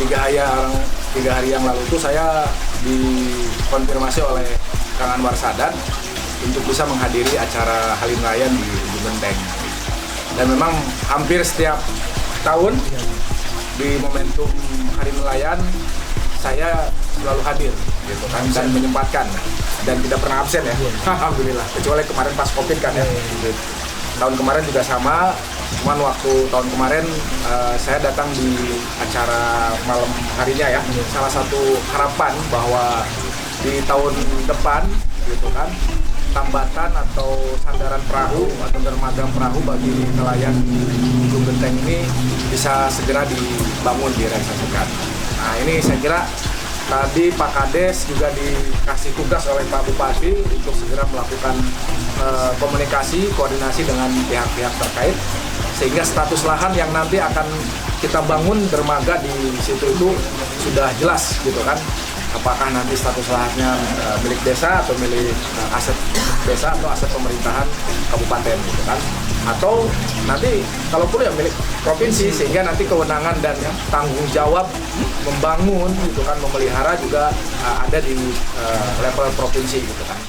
tiga hari yang lalu itu saya dikonfirmasi oleh Kang Anwar Sadat untuk bisa menghadiri acara Halin Raya di Ujung Genteng. Dan memang hampir setiap tahun di momentum Hari Nelayan saya selalu hadir gitu kan, dan menyempatkan dan tidak pernah absen ya. Alhamdulillah, kecuali kemarin pas Covid kan ya. Tahun kemarin juga sama, cuman waktu tahun kemarin saya datang di acara malam harinya ya. Salah satu harapan bahwa di tahun depan gitu kan, tambatan atau sandaran perahu atau dermaga perahu bagi nelayan di Ujung Genteng ini bisa segera dibangun, direalisasikan. Nah ini saya kira tadi Pak Kades juga dikasih tugas oleh Pak Bupati untuk segera melakukan komunikasi, koordinasi dengan pihak-pihak terkait, sehingga status lahan yang nanti akan kita bangun dermaga di situ itu sudah jelas gitu kan. Apakah nanti status lahannya milik desa atau milik aset desa atau aset pemerintahan kabupaten gitu kan, atau nanti kalaupun ya milik provinsi, sehingga nanti kewenangan dan tanggung jawab membangun gitu kan, memelihara juga ada di level provinsi gitu kan.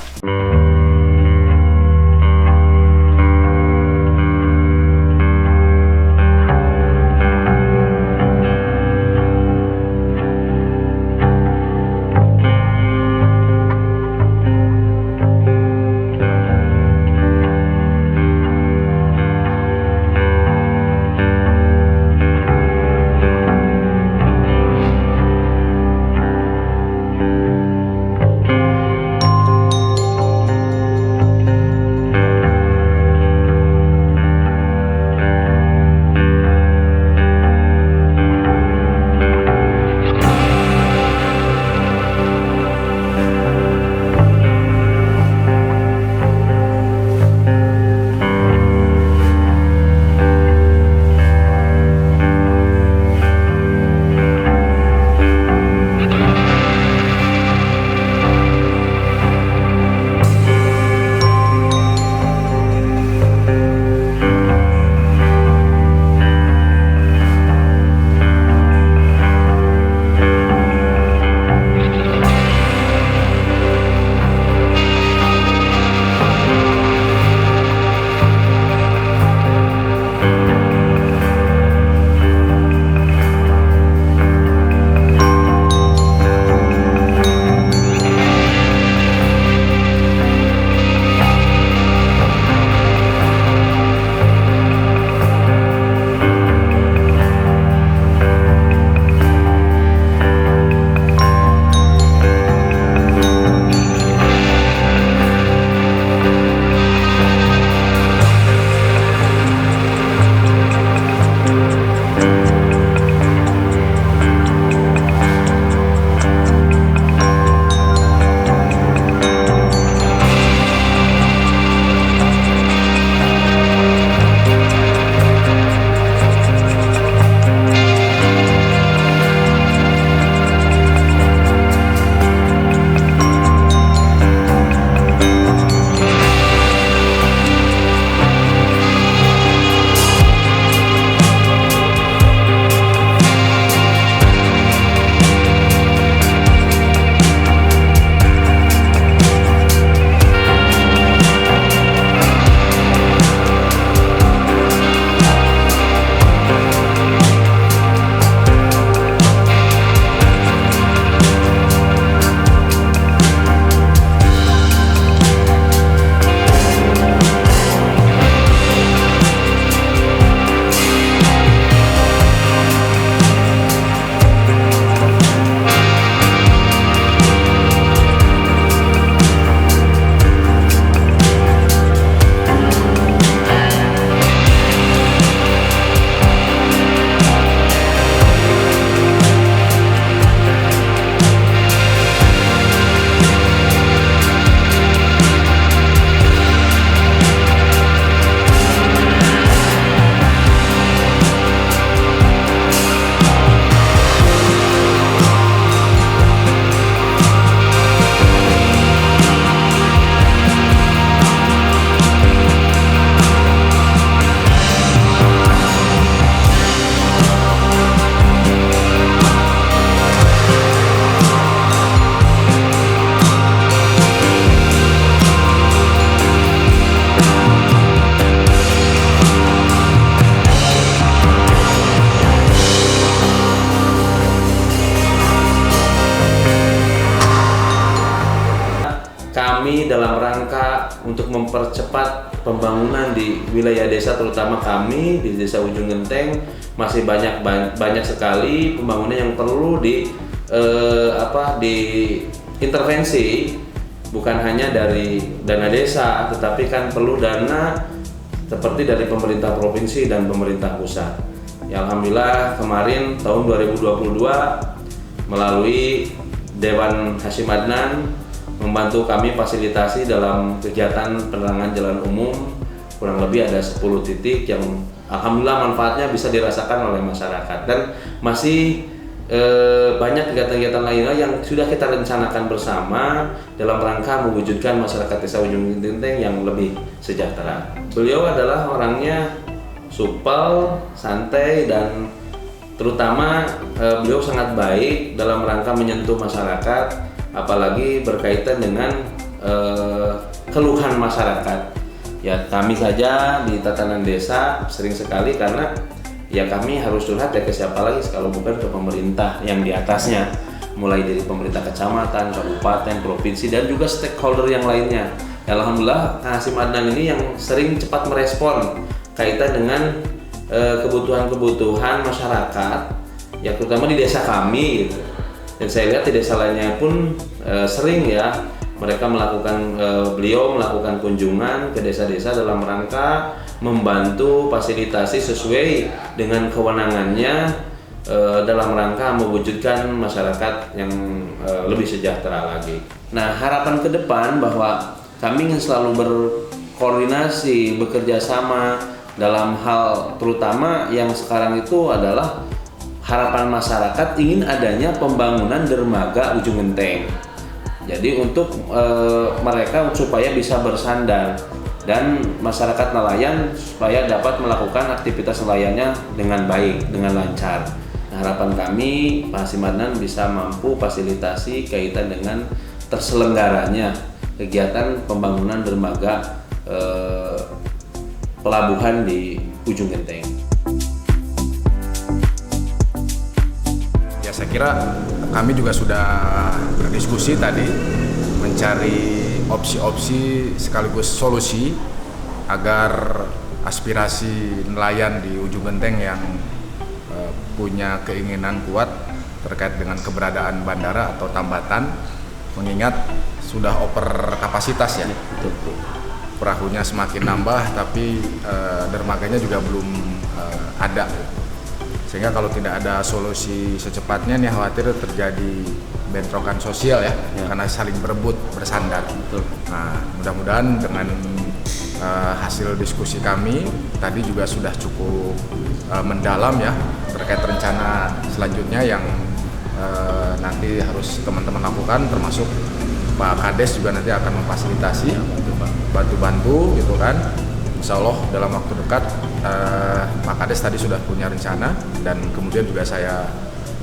kami dalam rangka untuk mempercepat pembangunan di wilayah desa, terutama kami di Desa Ujung Genteng masih banyak sekali pembangunan yang perlu diintervensi, bukan hanya dari dana desa, tetapi kan perlu dana seperti dari pemerintah provinsi dan pemerintah pusat. Ya, alhamdulillah kemarin tahun 2022 melalui Dewan Hasyim Adnan membantu kami fasilitasi dalam kegiatan penerangan jalan umum, kurang lebih ada 10 titik yang alhamdulillah manfaatnya bisa dirasakan oleh masyarakat, dan masih banyak kegiatan-kegiatan lainnya yang sudah kita rencanakan bersama dalam rangka mewujudkan masyarakat Desa Ujung Genteng yang lebih sejahtera. Beliau adalah orangnya supel, santai, dan terutama beliau sangat baik dalam rangka menyentuh masyarakat, apalagi berkaitan dengan keluhan masyarakat. Ya, kami saja di tatanan desa sering sekali, karena ya kami harus curhat ya ke siapa lagi kalau bukan ke pemerintah yang di atasnya, mulai dari pemerintah kecamatan, kabupaten, provinsi, dan juga stakeholder yang lainnya. Ya, alhamdulillah Kang Hasyim Adnan ini yang sering cepat merespon kaitan dengan kebutuhan masyarakat, ya terutama di desa kami gitu. Dan saya lihat di desa lainnya pun sering ya mereka beliau melakukan kunjungan ke desa-desa dalam rangka membantu fasilitasi sesuai dengan kewenangannya dalam rangka mewujudkan masyarakat yang lebih sejahtera lagi. Nah, harapan ke depan bahwa kami ingin selalu berkoordinasi, bekerja sama dalam hal terutama yang sekarang itu adalah harapan masyarakat ingin adanya pembangunan dermaga Ujung Genteng. Jadi untuk mereka supaya bisa bersandar dan masyarakat nelayan supaya dapat melakukan aktivitas nelayannya dengan baik, dengan lancar. Nah, harapan kami Pak Hasyim Adnan bisa mampu fasilitasi kaitan dengan terselenggaranya kegiatan pembangunan dermaga pelabuhan di Ujung Genteng. Ya, saya kira kami juga sudah berdiskusi tadi mencari opsi-opsi sekaligus solusi agar aspirasi nelayan di Ujung Genteng yang punya keinginan kuat terkait dengan keberadaan bandara atau tambatan, mengingat sudah over kapasitas ya. Betul. Perahunya semakin nambah tapi dermaganya juga belum ada. Sehingga kalau tidak ada solusi secepatnya nih khawatir terjadi bentrokan sosial ya, karena saling berebut bersandar. Betul. Nah, mudah-mudahan dengan hasil diskusi kami tadi juga sudah cukup mendalam ya terkait rencana selanjutnya yang nanti harus teman-teman lakukan, termasuk Pak Kades juga nanti akan memfasilitasi, bantu-bantu gitu kan. Insya Allah dalam waktu dekat Pak Kades tadi sudah punya rencana, dan kemudian juga saya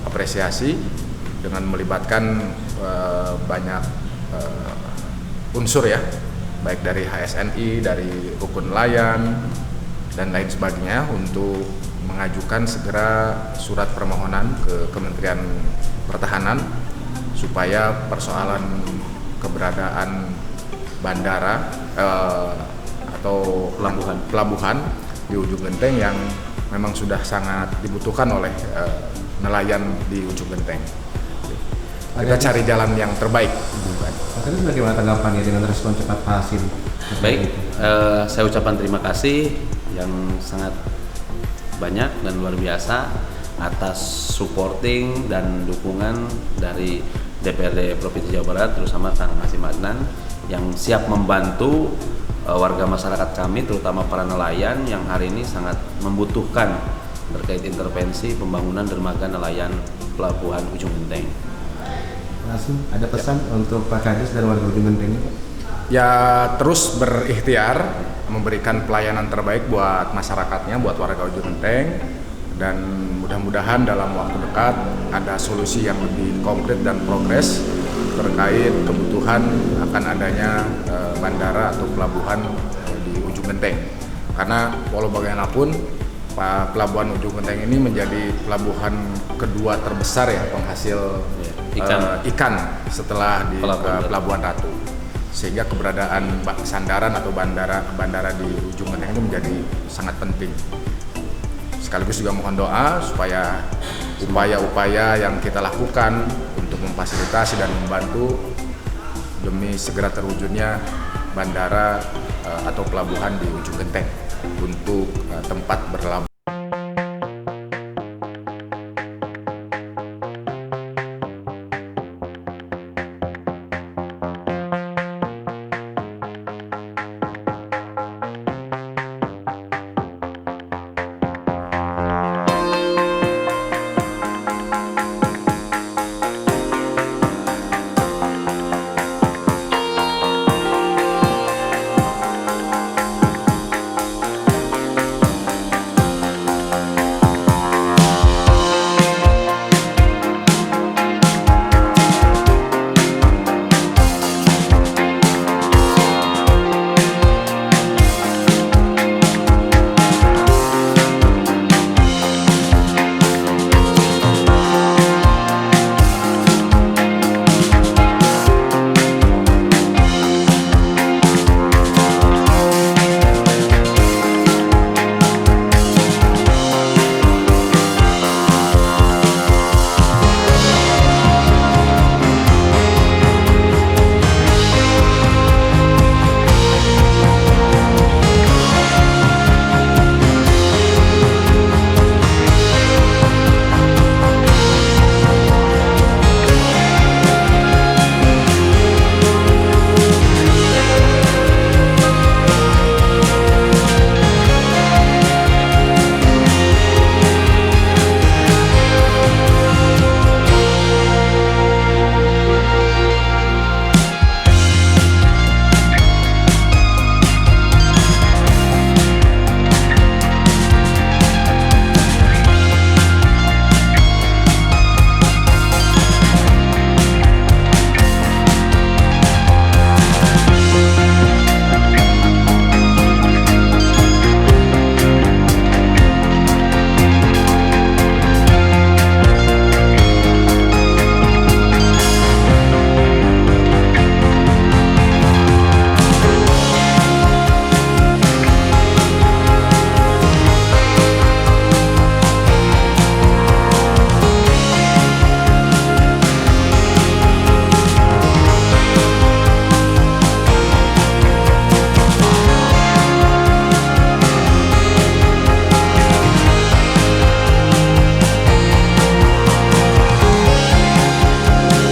apresiasi dengan melibatkan banyak unsur ya, baik dari HSNI, dari Rukun Nelayan dan lain sebagainya, untuk mengajukan segera surat permohonan ke Kementerian Pertahanan supaya persoalan keberadaan bandara atau pelabuhan di Ujung Genteng yang memang sudah sangat dibutuhkan oleh nelayan di Ujung Genteng. Kita cari jalan yang terbaik. Terus bagaimana tanggapannya dengan respon cepat Pak Hasyim? Baik, saya ucapkan terima kasih yang sangat banyak dan luar biasa atas supporting dan dukungan dari DPRD Provinsi Jawa Barat, terutama Kang Hasyim Adnan yang siap membantu warga masyarakat kami, terutama para nelayan yang hari ini sangat membutuhkan terkait intervensi pembangunan dermaga nelayan pelabuhan Ujung Genteng. Langsung ada pesan untuk Pak Kades dan warga Ujung Genteng? Ya, terus berikhtiar memberikan pelayanan terbaik buat masyarakatnya, buat warga Ujung Genteng, dan mudah-mudahan dalam waktu dekat ada solusi yang lebih konkret dan progres terkait kebutuhan akan adanya bandara atau pelabuhan di Ujung Genteng. Karena walau bagaimanapun pelabuhan Ujung Genteng ini menjadi pelabuhan kedua terbesar ya penghasil ikan setelah di Pelabuhan Ratu. sehingga keberadaan sandaran atau bandara di ujung genteng itu menjadi sangat penting. Sekaligus juga mohon doa supaya upaya-upaya yang kita lakukan untuk memfasilitasi dan membantu demi segera terwujudnya bandara atau pelabuhan di ujung genteng untuk tempat berlabuh